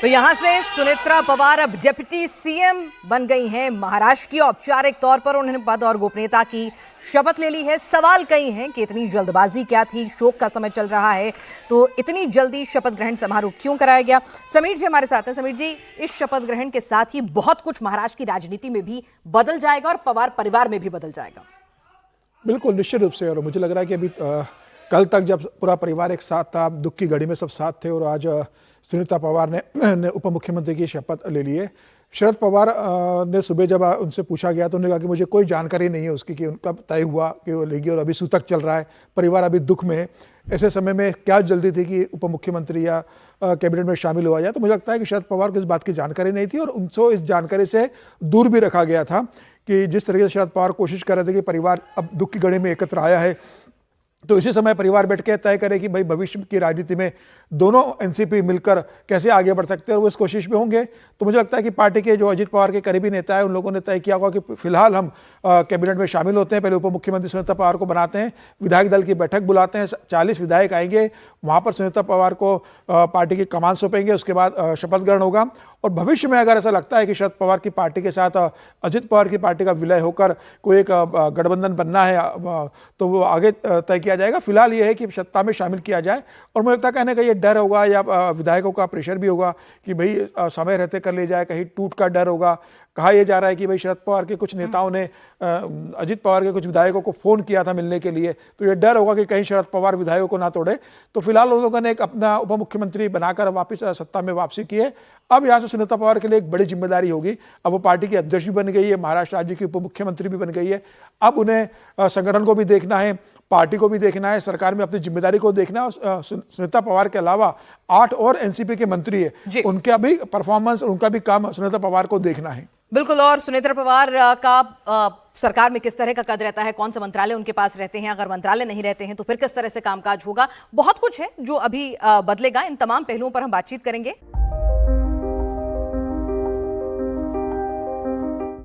तो यहां से सुनेत्रा पवार अब डिप्टी सीएम बन गई हैं महाराष्ट्र की। औपचारिक तौर पर उन्होंने पद और गोपनीयता की शपथ ले ली है। सवाल कई हैं कि इतनी जल्दबाजी क्या थी, शोक का समय चल रहा है, तो इतनी जल्दी शपथ ग्रहण समारोह क्यों कराया गया। समीर जी हमारे साथ हैं। समीर जी, इस शपथ ग्रहण के साथ ही बहुत कुछ महाराष्ट्र की राजनीति में भी बदल जाएगा और पवार परिवार में भी बदल जाएगा। बिल्कुल, निश्चित रूप से। और मुझे लग रहा है कि अभी कल तक जब पूरा परिवार एक साथ था, दुख की घड़ी में सब साथ थे, और आज सुनीता पवार ने उप मुख्यमंत्री की शपथ ले ली है। शरद पवार ने सुबह जब उनसे पूछा गया तो उन्होंने कहा कि मुझे कोई जानकारी नहीं है उसकी कि उनका तय हुआ कि वो लेगी, और अभी सूतक चल रहा है, परिवार अभी दुख में है। ऐसे समय में क्या जल्दी थी कि उप मुख्यमंत्री या कैबिनेट में शामिल हुआ जाए। तो मुझे लगता है कि शरद पवार को इस बात की जानकारी नहीं थी और उनको इस जानकारी से दूर भी रखा गया था कि जिस तरीके से शरद पवार कोशिश कर रहे थे कि परिवार अब दुख की घड़ी में एकत्र आया है, तो इसी समय परिवार बैठ के तय करे कि भाई भविष्य की राजनीति में दोनों एनसीपी मिलकर कैसे आगे बढ़ सकते हैं, और वो इस कोशिश में होंगे। तो मुझे लगता है कि पार्टी के जो अजित पवार के करीबी नेता है, उन लोगों ने तय किया होगा कि फिलहाल हम कैबिनेट में शामिल होते हैं, पहले उप मुख्यमंत्री सुनीता पवार को बनाते हैं, विधायक दल की बैठक बुलाते हैं, 40 विधायक आएंगे, वहाँ पर सुनीता पवार को पार्टी की कमान सौंपेंगे, उसके बाद शपथ ग्रहण होगा। और भविष्य में अगर ऐसा लगता है कि शरद पवार की पार्टी के साथ अजित पवार की पार्टी का विलय होकर कोई एक गठबंधन बनना है, तो वो आगे तय किया जाएगा। फिलहाल ये है कि सत्ता में शामिल किया जाए, और मुझे लगता है कहने का ये डर होगा या विधायकों का प्रेशर भी होगा कि भाई समय रहते कर ले जाए, कहीं टूट का डर होगा। कहा यह जा रहा है कि भाई शरद पवार के कुछ नेताओं ने अजित पवार के कुछ विधायकों को फोन किया था मिलने के लिए, तो ये डर होगा कि कहीं शरद पवार विधायकों को ना तोड़े। तो फिलहाल उन लोगों ने एक अपना उप मुख्यमंत्री बनाकर वापस सत्ता में वापसी की है। अब यहाँ से सुनीता पवार के लिए एक बड़ी जिम्मेदारी होगी। अब वो पार्टी की अध्यक्ष भी बन गई है, महाराष्ट्र राज्य की उप मुख्यमंत्री भी बन गई है। अब उन्हें संगठन को भी देखना है, पार्टी को भी देखना है, सरकार में अपनी जिम्मेदारी को देखना है। और सुनीता पवार के अलावा 8 और एनसीपी के मंत्री है, उनका भी परफॉर्मेंस, उनका भी काम सुनीता पवार को देखना है। बिल्कुल। और सुनेत्रा पवार का सरकार में किस तरह का कद रहता है, कौन सा मंत्रालय उनके पास रहते हैं, अगर मंत्रालय नहीं रहते हैं तो फिर किस तरह से कामकाज होगा, बहुत कुछ है जो अभी बदलेगा। इन तमाम पहलुओं पर हम बातचीत करेंगे।